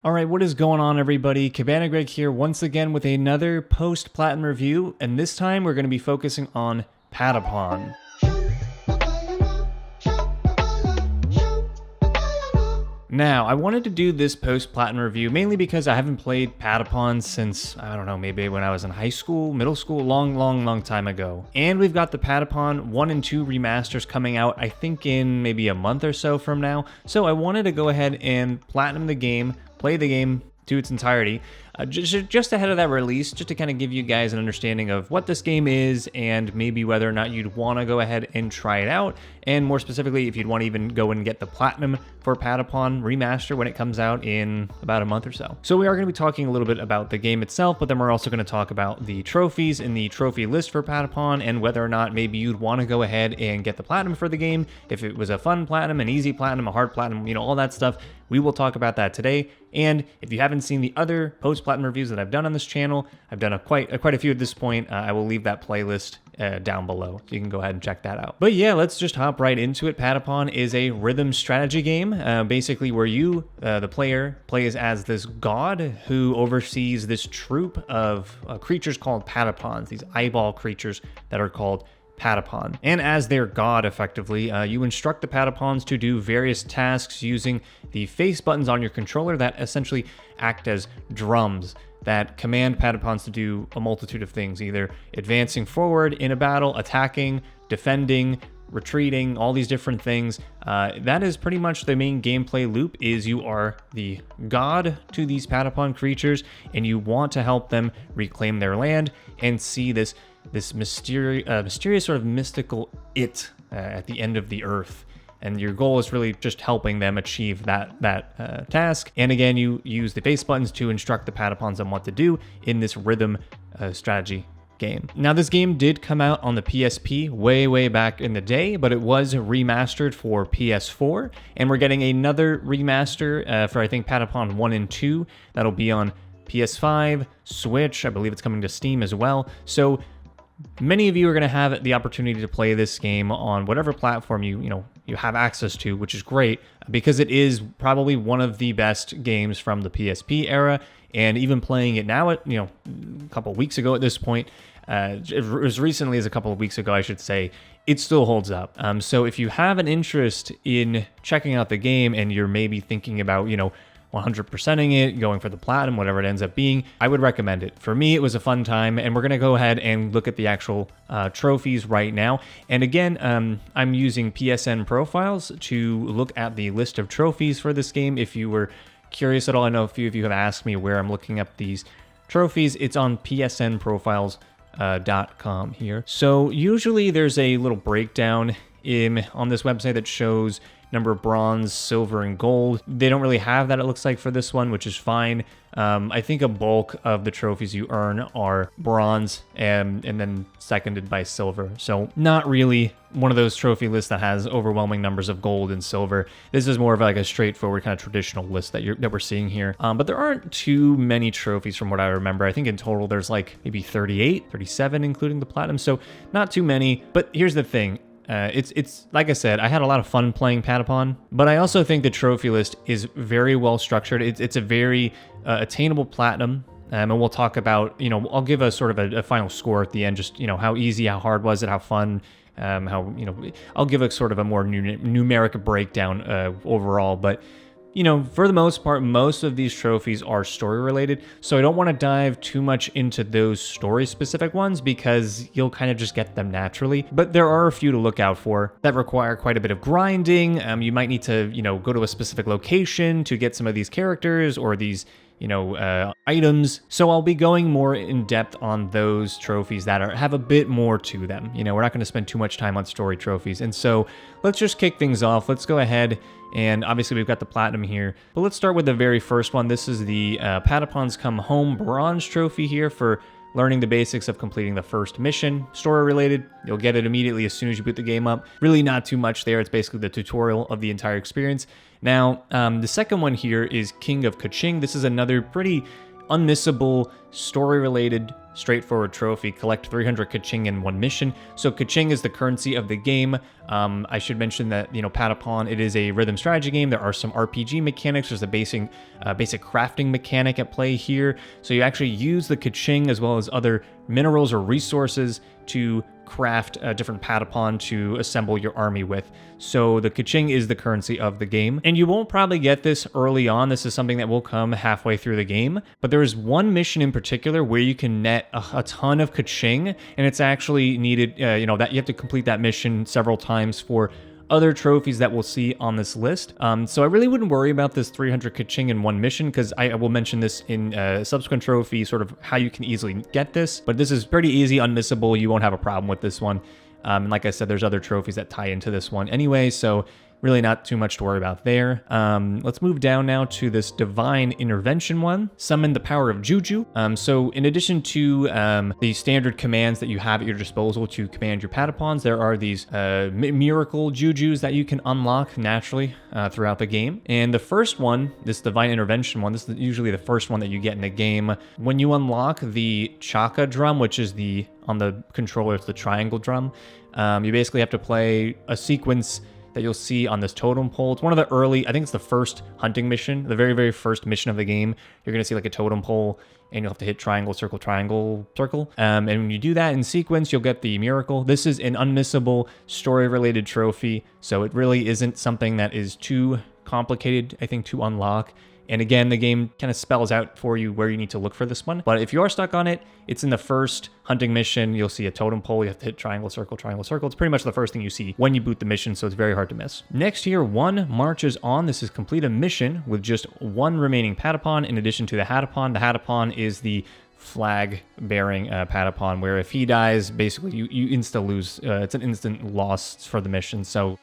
Alright, what is going on, everybody? Cabana Greg here once again with another post-platinum review, and this time we're going to be focusing on Patapon. Now, I wanted to do this post-platinum review mainly because I haven't played Patapon since, I don't know, maybe when I was in high school, middle school, long time ago. And we've got the Patapon 1 and 2 remasters coming out, I think in maybe a month or so from now. So I wanted to go ahead and platinum the game, play the game to its entirety, just ahead of that release, just to kind of give you guys an understanding of what this game is and maybe whether or not you'd want to go ahead and try it out, and more specifically if you'd want to even go and get the platinum for Patapon Remaster when it comes out in about a month or so. So we are going to be talking a little bit about the game itself, but then we're also going to talk about the trophies in the trophy list for Patapon and whether or not maybe you'd want to go ahead and get the platinum for the game, if it was a fun platinum, an easy platinum, a hard platinum, you know, all that stuff. We will talk about that today. And if you haven't seen the other post-platinum reviews that I've done on this channel, I've done quite a few at this point. I will leave that playlist down below, so you can go ahead and check that out. But yeah, let's just hop right into it. Patapon is a rhythm strategy game, basically where you, the player, plays as this god who oversees this troop of creatures called Patapons, these eyeball creatures that are called Patapon. And as their god, effectively, you instruct the Patapons to do various tasks using the face buttons on your controller that essentially act as drums that command Patapons to do a multitude of things, either advancing forward in a battle, attacking, defending, retreating, all these different things. That is pretty much the main gameplay loop. Is you are the god to these Patapon creatures and you want to help them reclaim their land and see this mysterious sort of mystical at the end of the earth. And your goal is really just helping them achieve that task. And again, you use the face buttons to instruct the Patapons on what to do in this rhythm strategy game. Now, this game did come out on the PSP way back in the day, but it was remastered for PS4. And we're getting another remaster for, I think, Patapon 1 and 2. That'll be on PS5, Switch. I believe it's coming to Steam as well. So many of you are going to have the opportunity to play this game on whatever platform you have access to, which is great because it is probably one of the best games from the PSP era. And even playing it now, a couple of weeks ago at this point, as recently as a couple of weeks ago, I should say, it still holds up. So if you have an interest in checking out the game and you're maybe thinking about, 100%ing it, going for the platinum, whatever it ends up being, I would recommend it. For me, it was a fun time, and we're going to go ahead and look at the actual trophies right now. And again, I'm using PSN profiles to look at the list of trophies for this game. If you were curious at all, I know a few of you have asked me where I'm looking up these trophies. It's on psnprofiles.com here. So usually there's a little breakdown on this website that shows number of bronze, silver, and gold. They don't really have that, it looks like, for this one, which is fine. I think a bulk of the trophies you earn are bronze and then seconded by silver. So not really one of those trophy lists that has overwhelming numbers of gold and silver. This is more of like a straightforward kind of traditional list that we're seeing here. But there aren't too many trophies from what I remember. I think in total there's like maybe 38, 37, including the platinum. So not too many. But here's the thing. It's like I said, I had a lot of fun playing Patapon, but I also think the trophy list is very well structured. It's a very attainable platinum, and we'll talk about, I'll give a sort of a final score at the end, just, how easy, how hard was it, how fun, I'll give a sort of a more numeric breakdown overall, but for the most part, most of these trophies are story related, so I don't want to dive too much into those story specific ones because you'll kind of just get them naturally. But there are a few to look out for that require quite a bit of grinding. You might need to, go to a specific location to get some of these characters or these items. So I'll be going more in depth on those trophies that have a bit more to them. We're not going to spend too much time on story trophies. And so let's just kick things off. Let's go ahead. And obviously we've got the platinum here, but let's start with the very first one. This is the Patapons Come Home bronze trophy here for learning the basics of completing the first mission. Story related, you'll get it immediately as soon as you boot the game up. Really not too much there. It's basically the tutorial of the entire experience. Now, the second one here is King of Kaching. This is another pretty unmissable, story-related, straightforward trophy. Collect 300 Kaching in one mission. So Kaching is the currency of the game. I should mention that, Patapon, it is a rhythm strategy game. There are some RPG mechanics. There's a basic crafting mechanic at play here. So you actually use the Kaching as well as other minerals or resources to craft a different Patapon to assemble your army with. So the Kaching is the currency of the game. And you won't probably get this early on. This is something that will come halfway through the game. But there is one mission in particular where you can net a ton of Kaching, and it's actually needed, that you have to complete that mission several times for other trophies that we'll see on this list. So I really wouldn't worry about this 300 Kaching in one mission, because I will mention this in a subsequent trophy, sort of how you can easily get this. But this is pretty easy, unmissable. You won't have a problem with this one. And like I said, there's other trophies that tie into this one anyway, so really not too much to worry about there. Let's move down now to this Divine Intervention one. Summon the power of Juju. So in addition to the standard commands that you have at your disposal to command your Patapons, there are these miracle Jujus that you can unlock naturally throughout the game. And the first one, this Divine Intervention one, this is usually the first one that you get in the game. When you unlock the Chaka drum, which is on the controller, it's the triangle drum, you basically have to play a sequence that you'll see on this totem pole. It's one of the early, I think it's the first hunting mission, the very, very first mission of the game. You're going to see like a totem pole, and you'll have to hit triangle, circle, triangle, circle. And when you do that in sequence, you'll get the miracle. This is an unmissable story-related trophy, so it really isn't something that is too complicated, I think, to unlock. And again, the game kind of spells out for you where you need to look for this one. But if you are stuck on it, it's in the first hunting mission. You'll see a totem pole. You have to hit triangle, circle, triangle, circle. It's pretty much the first thing you see when you boot the mission, so it's very hard to miss. Next here, one marches on. This is complete a mission with just one remaining Patapon in addition to the Hatapon. The Hatapon is the flag-bearing Patapon, where if he dies, basically you insta lose. It's an instant loss for the mission. So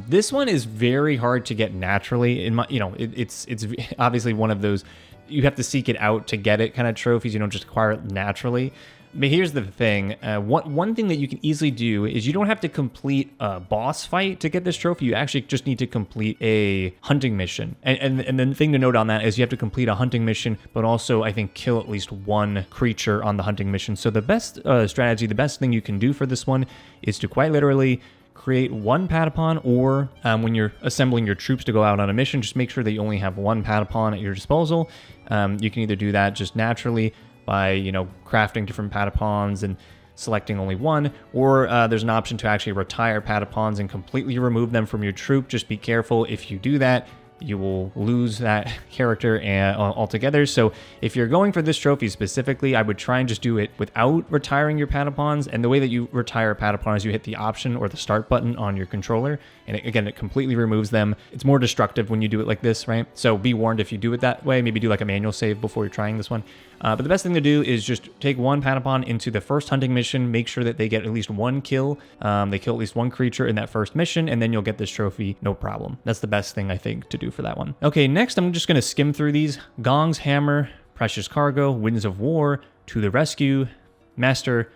this one is very hard to get naturally. It's obviously one of those you have to seek it out to get it kind of trophies. You don't just acquire it naturally. But here's the thing. One thing that you can easily do is you don't have to complete a boss fight to get this trophy. You actually just need to complete a hunting mission. And the thing to note on that is you have to complete a hunting mission, but also, I think, kill at least one creature on the hunting mission. So the best strategy, the best thing you can do for this one is to quite literally create one Patapon, or when you're assembling your troops to go out on a mission, just make sure that you only have one Patapon at your disposal. You can either do that just naturally by, crafting different Patapons and selecting only one, or there's an option to actually retire Patapons and completely remove them from your troop. Just be careful. If you do that, you will lose that character altogether. So if you're going for this trophy specifically, I would try and just do it without retiring your Patapons. And the way that you retire a Patapon is you hit the option or the start button on your controller. And it completely removes them. It's more destructive when you do it like this, right? So be warned if you do it that way. Maybe do like a manual save before you're trying this one. But the best thing to do is just take one Patapon into the first hunting mission, make sure that they get at least one kill. They kill at least one creature in that first mission, and then you'll get this trophy, no problem. That's the best thing, I think, to do for that one. Okay, next I'm just going to skim through these. Gong's Hammer, Precious Cargo, Winds of War, To the Rescue, Master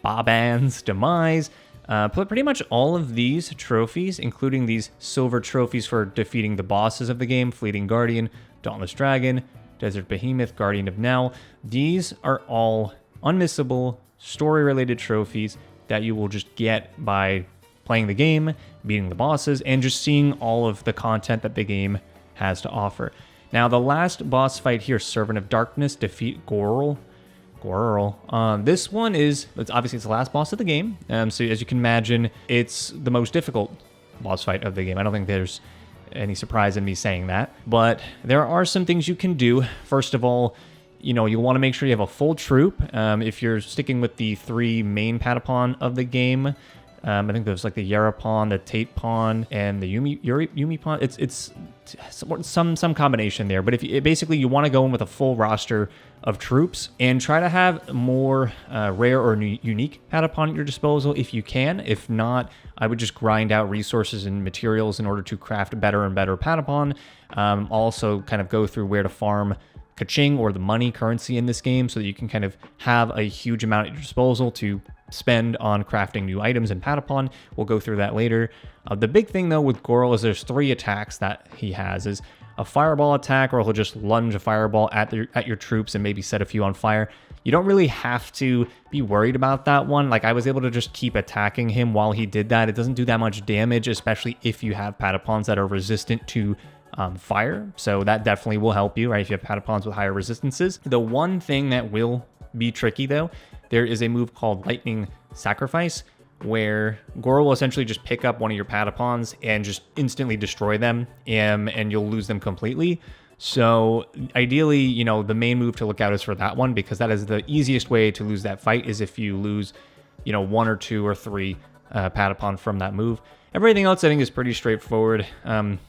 Baban's Demise. Pretty much all of these trophies, including these silver trophies for defeating the bosses of the game, Fleeting Guardian, Dauntless Dragon, Desert Behemoth, Guardian of Now. These are all unmissable, story-related trophies that you will just get by playing the game, beating the bosses, and just seeing all of the content that the game has to offer. Now, the last boss fight here, Servant of Darkness, defeat Gorl. This one it's obviously the last boss of the game. So as you can imagine, it's the most difficult boss fight of the game. I don't think there's any surprise in me saying that, but there are some things you can do. First of all, you want to make sure you have a full troop. If you're sticking with the three main Patapon of the game, I think there's like the Yarapon, the Tatepon, and the Yumipon. It's some combination there. But basically you want to go in with a full roster of troops and try to have more rare or unique Patapon at your disposal if you can. If not, I would just grind out resources and materials in order to craft better and better Patapon. Also kind of go through where to farm Kaching, or the money currency in this game, so that you can kind of have a huge amount at your disposal to spend on crafting new items in Patapon. We'll go through that later. The big thing though with Gorl is there's three attacks that he has. Is a fireball attack, or he'll just lunge a fireball at your troops and maybe set a few on fire. You don't really have to be worried about that one. Like, I was able to just keep attacking him while he did that. It doesn't do that much damage, especially if you have Patapons that are resistant to fire. So that definitely will help you, right? If you have Patapons with higher resistances. The one thing that will be tricky though, there is a move called Lightning Sacrifice, where Goro will essentially just pick up one of your Patapons and just instantly destroy them, and you'll lose them completely. So ideally, you know, the main move to look out is for that one, because that is the easiest way to lose that fight, is if you lose, you know, 1 or 2 or 3 Patapon from that move. Everything else I think is pretty straightforward.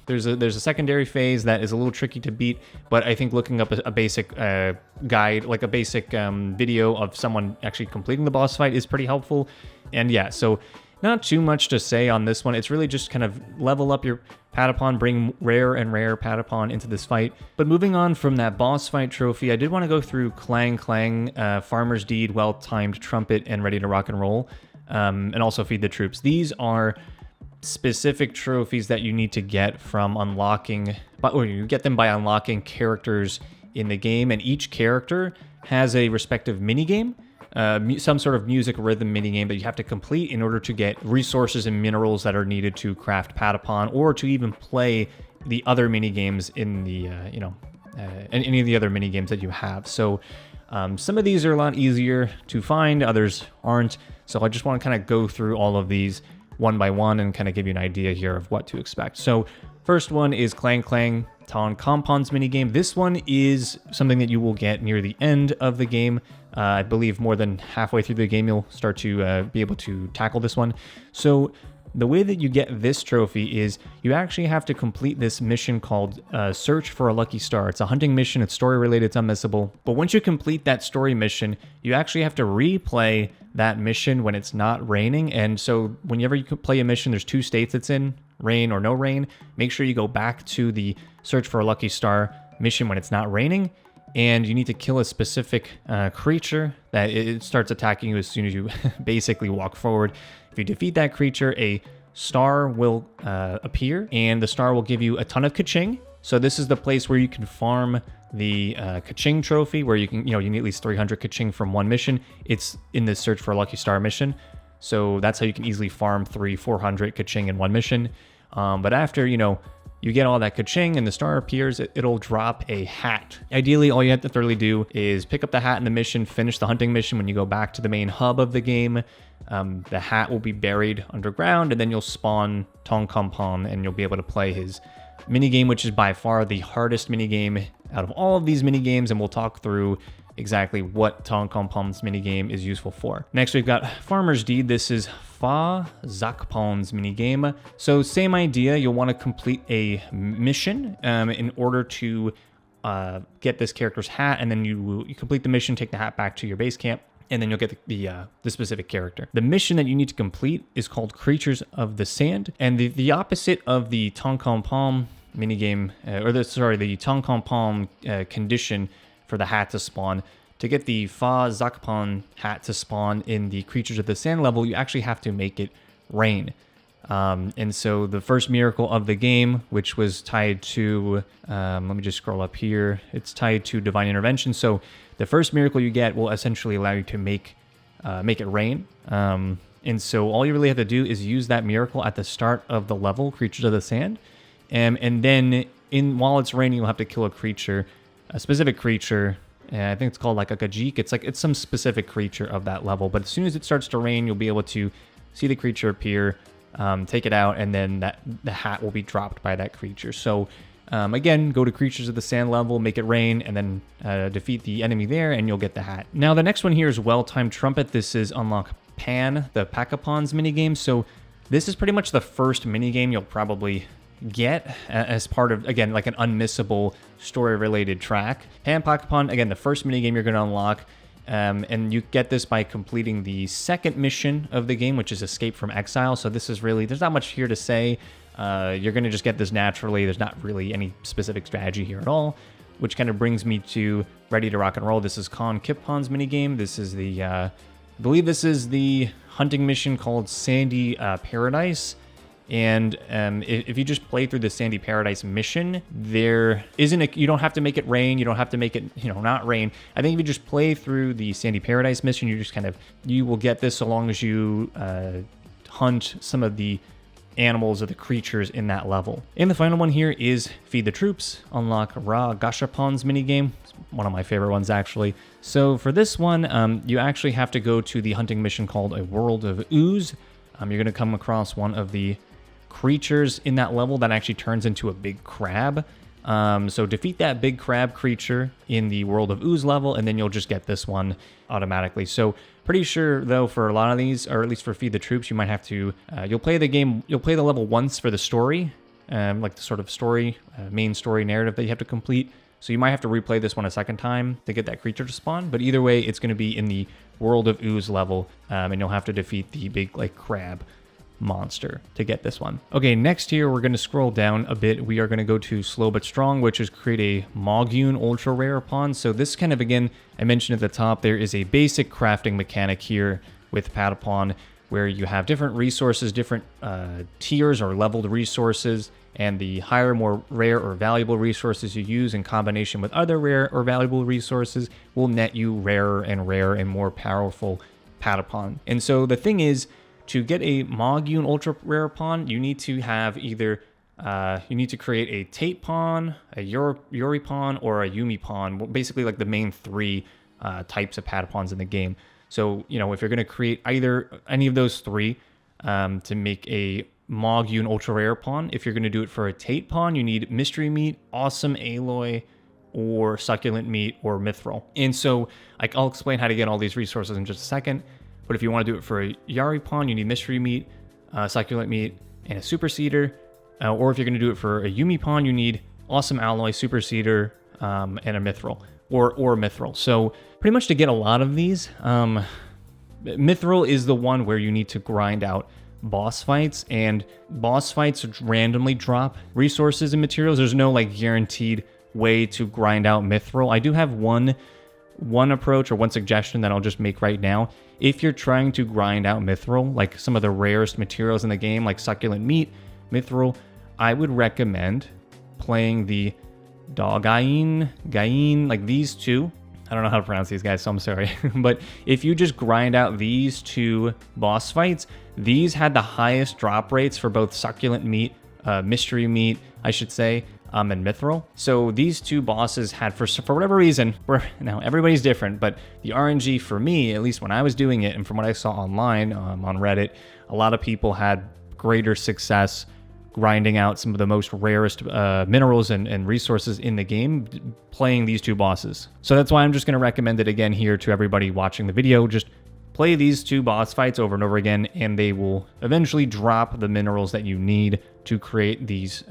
There's a secondary phase that is a little tricky to beat, but I think looking up a basic guide, like a basic video of someone actually completing the boss fight, is pretty helpful. And yeah, so not too much to say on this one. It's really just kind of level up your Patapon, bring rare and rare Patapon into this fight. But moving on from that boss fight trophy, I did want to go through Clang Clang, Farmer's Deed, Well-Timed Trumpet, and Ready to Rock and Roll, and also Feed the Troops. These are specific trophies that you need to get from unlocking, or you get them by unlocking characters in the game, and each character has a respective minigame. Some sort of music rhythm minigame that you have to complete in order to get resources and minerals that are needed to craft Patapon, or to even play the other minigames in the, any of the other minigames that you have. So some of these are a lot easier to find, others aren't. So I just want to kind of go through all of these one by one and kind of give you an idea here of what to expect. So first one is Clang Clang Patapons minigame. This one is something that you will get near the end of the game. I believe more than halfway through the game, you'll start to be able to tackle this one. So the way that you get this trophy is you actually have to complete this mission called Search for a Lucky Star. It's a hunting mission, it's story related, it's unmissable. But once you complete that story mission, you actually have to replay that mission when it's not raining. And so whenever you play a mission, there's 2 states it's in, rain or no rain. Make sure you go back to the Search for a Lucky Star mission when it's not raining, and you need to kill a specific creature that it starts attacking you as soon as you basically walk forward. If you defeat that creature, a star will appear, and the star will give you a ton of Kaching. So this is the place where you can farm the Kaching trophy, where you can, you need at least 300 Kaching from one mission. It's in the Search for a Lucky Star mission. So that's how you can easily farm 300-400 Kaching in one mission. But after, you get all that Kaching and the star appears, it'll drop a hat. Ideally, all you have to thoroughly do is pick up the hat in the mission, finish the hunting mission. When you go back to the main hub of the game, the hat will be buried underground, and then you'll spawn Tong Kompon, and you'll be able to play his minigame, which is by far the hardest minigame out of all of these minigames, and we'll talk through exactly what Tong Kompon's minigame is useful for. Next, we've got Farmer's Deed. This is Fa Zakpon's minigame. So same idea, you'll want to complete a mission in order to get this character's hat, and then you complete the mission, take the hat back to your base camp, and then you'll get the specific character. The mission that you need to complete is called Creatures of the Sand, and the opposite of the Tong Kompon minigame, the Tong Kompon condition for the hat to spawn. To get the Fa Zakpon hat to spawn in the Creatures of the Sand level, you actually have to make it rain. And so the first miracle of the game, which was tied to, let me just scroll up here, it's tied to Divine Intervention. So the first miracle you get will essentially allow you to make it rain. And so all you really have to do is use that miracle at the start of the level, Creatures of the Sand. And then while it's raining, you'll have to kill a specific creature. I think it's called like a Kajik. It's some specific creature of that level. But as soon as it starts to rain, you'll be able to see the creature appear, take it out, and then the hat will be dropped by that creature. So again, go to Creatures of the Sand level, make it rain, and then defeat the enemy there, and you'll get the hat. Now the next one here is Well-Timed Trumpet. This is Unlock Pan, the Patapons minigame. So this is pretty much the first minigame you'll probably get as part of, again, like an unmissable story-related track. Pan Patapon, again, the first minigame you're going to unlock, and you get this by completing the second mission of the game, which is Escape from Exile. So this is really, there's not much here to say. You're going to just get this naturally. There's not really any specific strategy here at all, which kind of brings me to Ready to Rock and Roll. This is Con Kippon's minigame. This is the, I believe this is the hunting mission called Sandy Paradise. And if you just play through the Sandy Paradise mission, you don't have to make it rain. You don't have to make it, not rain. I think if you just play through the Sandy Paradise mission, you will get this so long as you hunt some of the animals or the creatures in that level. And the final one here is Feed the Troops, unlock Raw Gashapons minigame. It's one of my favorite ones, actually. So for this one, you actually have to go to the hunting mission called A World of Ooze. You're going to come across one of the creatures in that level that actually turns into a big crab. So defeat that big crab creature in the World of Ooze level, and then you'll just get this one automatically. So pretty sure, though, for a lot of these, or at least for Feed the Troops, you might have to, you'll play the level once for the story, like the sort of story, main story narrative that you have to complete. So you might have to replay this one a second time to get that creature to spawn. But either way, it's going to be in the World of Ooze level, and you'll have to defeat the big, like, crab monster to get this one. Okay, next here, we're going to scroll down a bit. We are going to go to Slow But Strong, which is create a Mogoon Ultra Rare Pawn. So this kind of, again, I mentioned at the top, there is a basic crafting mechanic here with Patapon, where you have different resources, different tiers or leveled resources, and the higher, more rare or valuable resources you use in combination with other rare or valuable resources will net you rarer and more powerful Patapon. And so the thing is, to get a Mogoon Ultra Rare Pawn, you need to have either, you need to create a Tate Pawn, a Yuri Pawn, or a Yumi Pawn, basically like the main three types of Patapons in the game. So, if you're going to create any of those three to make a Mogoon Ultra Rare Pawn, if you're going to do it for a Tate Pawn, you need Mystery Meat, Awesome Aloy, or Succulent Meat, or Mithril. And so I'll explain how to get all these resources in just a second. But if you want to do it for a Yari Pawn, you need Mystery Meat, Succulent Meat, and a Super Seeder. Or if you're going to do it for a Yumi Pawn, you need Awesome Alloy, Super Seeder, and a Mithril. Or Mithril. So pretty much to get a lot of these, Mithril is the one where you need to grind out boss fights. And boss fights randomly drop resources and materials. There's no guaranteed way to grind out Mithril. I do have one approach or one suggestion that I'll just make right now. If you're trying to grind out Mithril, like some of the rarest materials in the game, like Succulent Meat, Mithril, I would recommend playing the Gain, like these two. I don't know how to pronounce these guys, so I'm sorry. But if you just grind out these two boss fights, these had the highest drop rates for both Succulent Meat, Mystery Meat, I should say, and Mithril. So these two bosses had, for whatever reason, now everybody's different, but the RNG for me, at least when I was doing it, and from what I saw online on Reddit, a lot of people had greater success grinding out some of the most rarest minerals and resources in the game playing these two bosses. So that's why I'm just going to recommend it again here to everybody watching the video. Just play these two boss fights over and over again, and they will eventually drop the minerals that you need to create these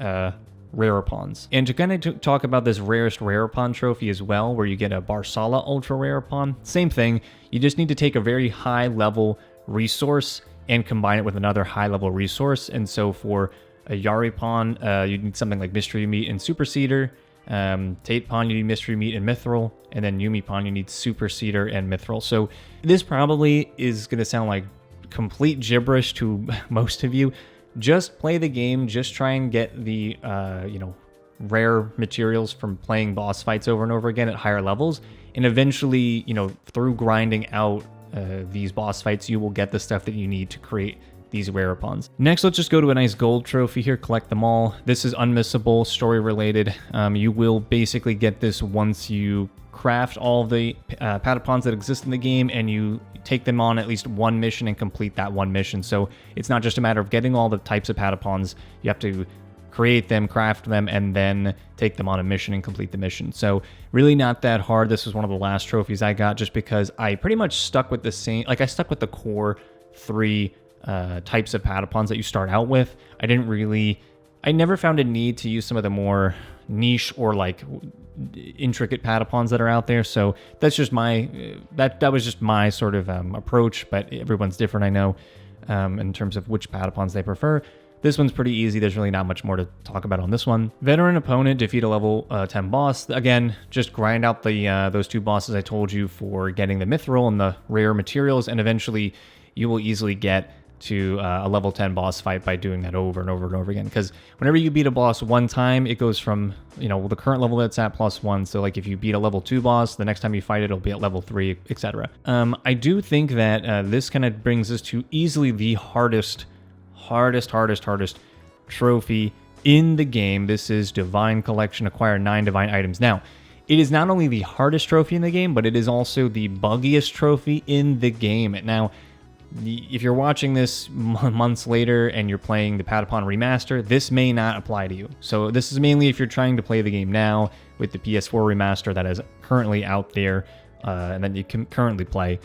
Rare Pawns. And to kind of talk about this rarest Rare Pawn trophy as well, where you get a Barsala Ultra Rare Pawn, same thing. You just need to take a very high level resource and combine it with another high level resource. And so for a Yari Pawn, you need something like Mystery Meat and Super Seeder. Tate Pawn, you need Mystery Meat and Mithril. And then Yumi Pawn, you need Super Seeder and Mithril. So this probably is going to sound like complete gibberish to most of you. Just play the game, just try and get the, rare materials from playing boss fights over and over again at higher levels. And eventually, through grinding out these boss fights, you will get the stuff that you need to create these rare pawns. Next, let's just go to a nice gold trophy here, collect them all. This is unmissable, story related. You will basically get this once you craft all the Patapons that exist in the game, and you take them on at least one mission and complete that one mission. So it's not just a matter of getting all the types of Patapons. You have to create them, craft them, and then take them on a mission and complete the mission. So really not that hard. This was one of the last trophies I got just because I pretty much stuck with the same, I stuck with the core three types of Patapons that you start out with. I never found a need to use some of the more niche or intricate Patapons that are out there. So that's just that was just my sort of approach, but everyone's different, I know, in terms of which Patapons they prefer. This one's pretty easy. There's really not much more to talk about on this one. Veteran opponent, defeat a level 10 boss. Again, just grind out those two bosses I told you for getting the Mithril and the rare materials, and eventually you will easily get to a level 10 boss fight by doing that over and over and over again. Because whenever you beat a boss one time, it goes from, the current level that's at +1. So like if you beat a level 2 boss, the next time you fight it, it'll be at level 3, etc. I do think that this kind of brings us to easily the hardest trophy in the game. This is Divine Collection. Acquire 9 divine items. Now, it is not only the hardest trophy in the game, but it is also the buggiest trophy in the game. Now, if you're watching this months later and you're playing the Patapon remaster, this may not apply to you. So this is mainly if you're trying to play the game now with the PS4 remaster that is currently out there and that you can currently play.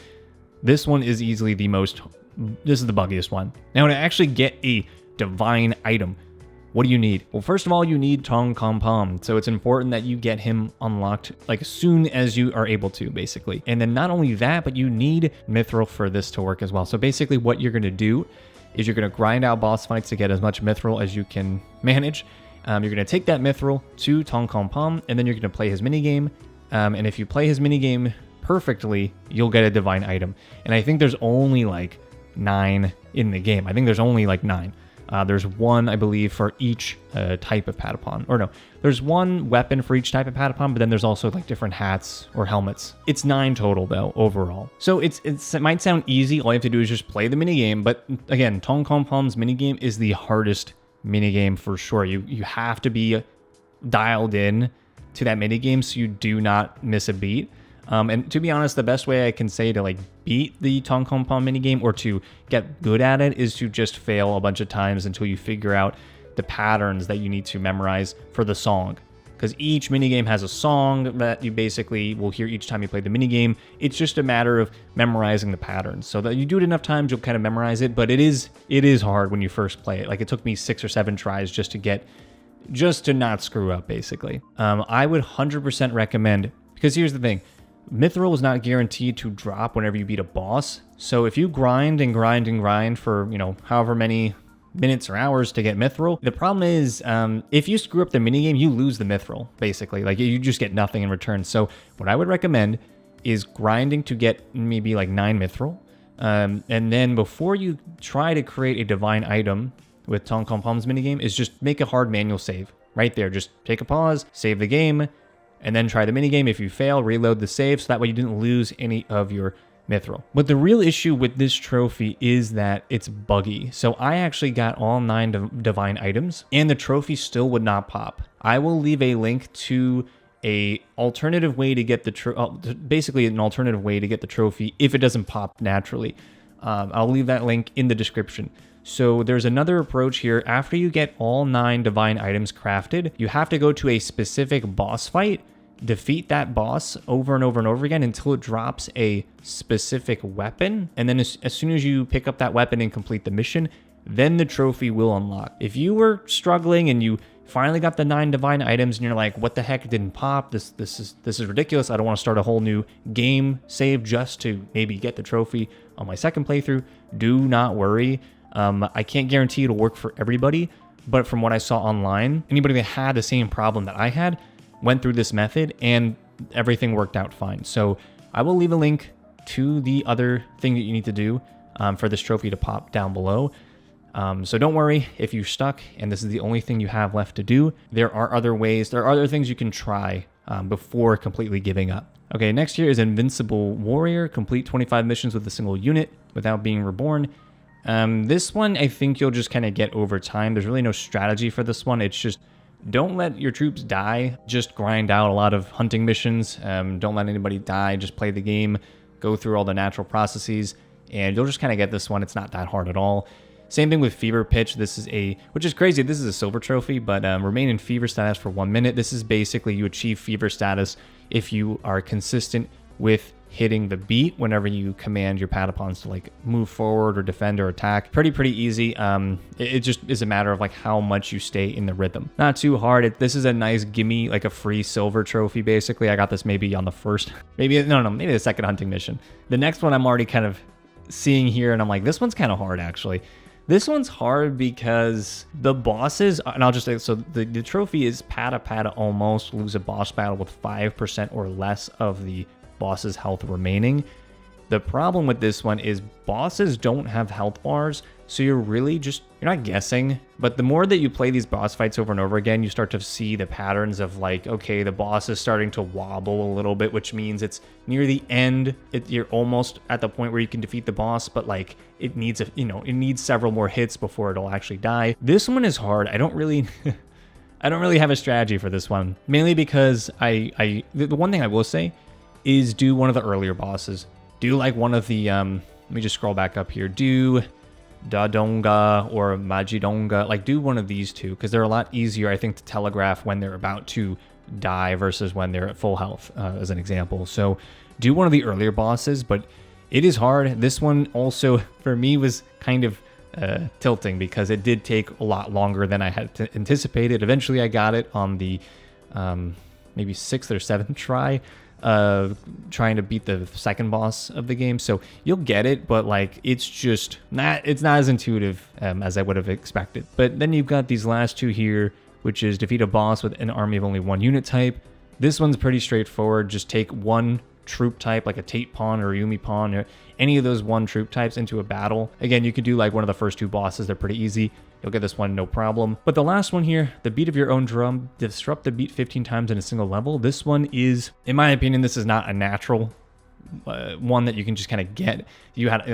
This one is easily this is the buggiest one. Now, to actually get a divine item, what do you need? Well, first of all, you need Patapon. So it's important that you get him unlocked like as soon as you are able to, basically. And then not only that, but you need Mithril for this to work as well. So basically what you're going to do is you're going to grind out boss fights to get as much Mithril as you can manage. You're going to take that Mithril to Patapon, and then you're going to play his minigame. And if you play his minigame perfectly, you'll get a divine item. And I think there's only like 9 in the game. I think there's only like 9. There's 1, I believe, for each type of Patapon. Or no, there's 1 weapon for each type of Patapon, but then there's also like different hats or helmets. It's 9 total, though, overall. So it might sound easy. All you have to do is just play the minigame. But again, Patapons minigame is the hardest minigame for sure. You have to be dialed in to that minigame so you do not miss a beat. And to be honest, the best way I can say to like beat the Patapon minigame or to get good at it is to just fail a bunch of times until you figure out the patterns that you need to memorize for the song. Because each minigame has a song that you basically will hear each time you play the minigame. It's just a matter of memorizing the patterns. So that you do it enough times, you'll kind of memorize it. But it is hard when you first play it. Like it took me 6 or 7 tries just to not screw up, basically. I would 100% recommend, because here's the thing. Mithril is not guaranteed to drop whenever you beat a boss. So if you grind and grind and grind for, however many minutes or hours to get Mithril, the problem is if you screw up the minigame, you lose the Mithril, basically. Like you just get nothing in return. So what I would recommend is grinding to get maybe like 9 Mithril. And then before you try to create a divine item with Patapons minigame is just make a hard manual save. Right there, just take a pause, save the game, and then try the minigame. If you fail, reload the save so that way you didn't lose any of your Mithril. But the real issue with this trophy is that it's buggy. So I actually got all 9 divine items and the trophy still would not pop. I will leave a link to a alternative way to get basically an alternative way to get the trophy if it doesn't pop naturally. I'll leave that link in the description. So there's another approach here. After you get all 9 divine items crafted, you have to go to a specific boss fight, defeat that boss over and over and over again until it drops a specific weapon. And then as soon as you pick up that weapon and complete the mission, then the trophy will unlock. If you were struggling and you finally got the 9 divine items and you're like, what the heck, it didn't pop? This is ridiculous. I don't want to start a whole new game save just to maybe get the trophy on my second playthrough. Do not worry. I can't guarantee it'll work for everybody, but from what I saw online, anybody that had the same problem that I had went through this method and everything worked out fine. So I will leave a link to the other thing that you need to do for this trophy to pop down below. So don't worry if you're stuck and this is the only thing you have left to do. There are other ways, there are other things you can try before completely giving up. Okay, next here is Invincible Warrior. Complete 25 missions with a single unit without being reborn. This one, I think you'll just kind of get over time. There's really no strategy for this one. It's just don't let your troops die. Just grind out a lot of hunting missions. Don't let anybody die. Just play the game. Go through all the natural processes. And you'll just kind of get this one. It's not that hard at all. Same thing with Fever Pitch. This is which is crazy. This is a silver trophy, but remain in fever status for 1 minute. This is basically you achieve fever status if you are consistent with hitting the beat whenever you command your Patapons to like move forward or defend or attack. Pretty easy. It just is a matter of like how much you stay in the rhythm. Not too hard. This is a nice gimme, like a free silver trophy basically. I got this maybe on the first, maybe the second hunting mission. The next one I'm already kind of seeing here and I'm like, this one's kind of hard actually. This one's hard because the bosses, and I'll just say, so the trophy is Patapon almost lose a boss battle with 5% or less of the boss's health remaining. The problem with this one is bosses don't have health bars, so you're not guessing, but the more that you play these boss fights over and over again, you start to see the patterns of like, okay, the boss is starting to wobble a little bit, which means it's near the end. You're almost at the point where you can defeat the boss, but like it needs it needs several more hits before it'll actually die. This one is hard. I don't really have a strategy for this one, mainly because the one thing I will say is do one of the earlier bosses. Do like one of the, let me just scroll back up here. Do Dadonga or Majidonga. Like do one of these two because they're a lot easier, I think, to telegraph when they're about to die versus when they're at full health, as an example. So do one of the earlier bosses, but it is hard. This one also, for me, was kind of tilting because it did take a lot longer than I had anticipated. Eventually, I got it on the maybe 6th or 7th try of trying to beat the second boss of the game. So you'll get it, but like it's not as intuitive as I would have expected. But then you've got these last two here, which is defeat a boss with an army of only one unit type. This one's pretty straightforward. Just take one troop type, like a Tate pawn or a Yumi pawn or any of those one troop types into a battle. Again, you could do like one of the first two bosses. They're pretty easy. You'll get this one no problem. But the last one here, the beat of your own drum, disrupt the beat 15 times in a single level. This one is, in my opinion, this is not a natural one that you can just kind of get.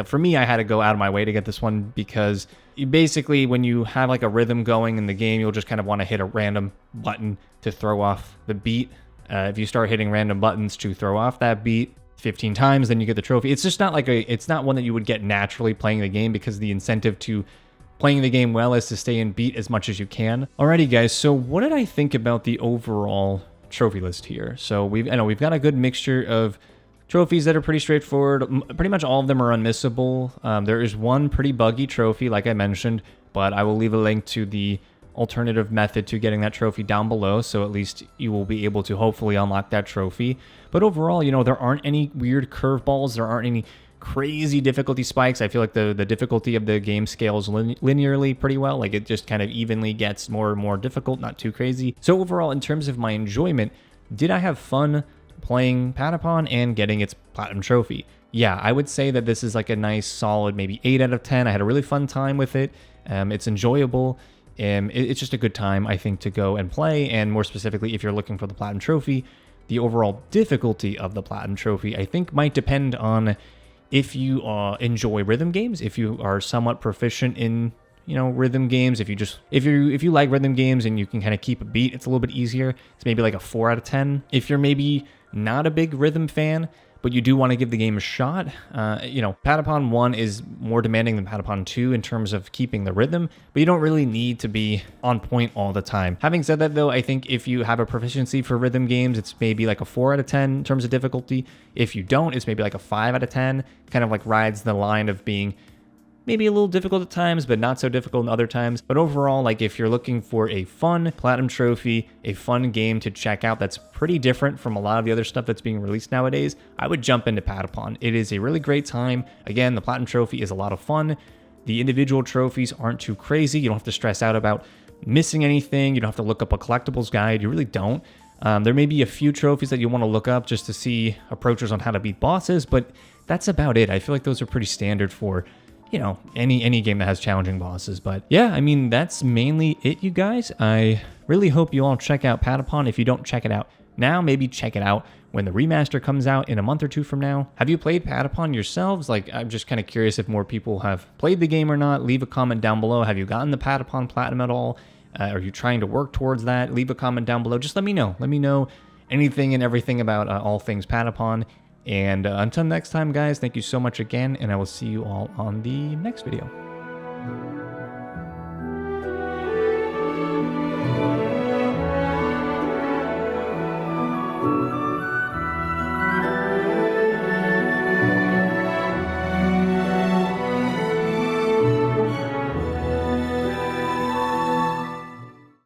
For me, I had to go out of my way to get this one because you basically, when you have like a rhythm going in the game, you'll just kind of want to hit a random button to throw off the beat. If you start hitting random buttons to throw off that beat 15 times, then you get the trophy. It's just not it's not one that you would get naturally playing the game because the incentive to playing the game well is to stay in beat as much as you can. Alrighty guys, so what did I think about the overall trophy list here? So we've got a good mixture of trophies that are pretty straightforward. Pretty much all of them are unmissable. There is one pretty buggy trophy, like I mentioned, but I will leave a link to the alternative method to getting that trophy down below, so at least you will be able to hopefully unlock that trophy. But overall, there aren't any weird curveballs, there aren't any crazy difficulty spikes. I feel like the difficulty of the game scales linearly pretty well. Like it just kind of evenly gets more and more difficult, not too crazy. So overall, in terms of my enjoyment, did I have fun playing Patapon and getting its platinum trophy? Yeah, I would say that this is like a nice solid maybe 8 out of 10. I had a really fun time with it. It's enjoyable. It's just a good time, I think, to go and play. And more specifically, if you're looking for the platinum trophy, the overall difficulty of the platinum trophy, I think, might depend on if you enjoy rhythm games, if you are somewhat proficient in rhythm games. If you like rhythm games and you can kind of keep a beat, it's a little bit easier. It's maybe like a 4 out of 10. If you're maybe not a big rhythm fan, but you do want to give the game a shot, Patapon 1 is more demanding than Patapon 2 in terms of keeping the rhythm, but you don't really need to be on point all the time. Having said that, though, I think if you have a proficiency for rhythm games, it's maybe like a 4 out of 10 in terms of difficulty. If you don't, it's maybe like a 5 out of 10, kind of like rides the line of being maybe a little difficult at times, but not so difficult in other times. But overall, like if you're looking for a fun platinum trophy, a fun game to check out that's pretty different from a lot of the other stuff that's being released nowadays, I would jump into Patapon. It is a really great time. Again, the platinum trophy is a lot of fun. The individual trophies aren't too crazy. You don't have to stress out about missing anything. You don't have to look up a collectibles guide. You really don't. There may be a few trophies that you want to look up just to see approaches on how to beat bosses, but that's about it. I feel like those are pretty standard for any game that has challenging bosses. But yeah, I mean, that's mainly it, you guys. I really hope you all check out Patapon. If you don't check it out now, maybe check it out when the remaster comes out in a month or two from now. Have you played Patapon yourselves? Like, I'm just kind of curious if more people have played the game or not. Leave a comment down below. Have you gotten the Patapon Platinum at all? Are you trying to work towards that? Leave a comment down below. Just let me know. Let me know anything and everything about all things Patapon. And until next time, guys, thank you so much again, and I will see you all on the next video.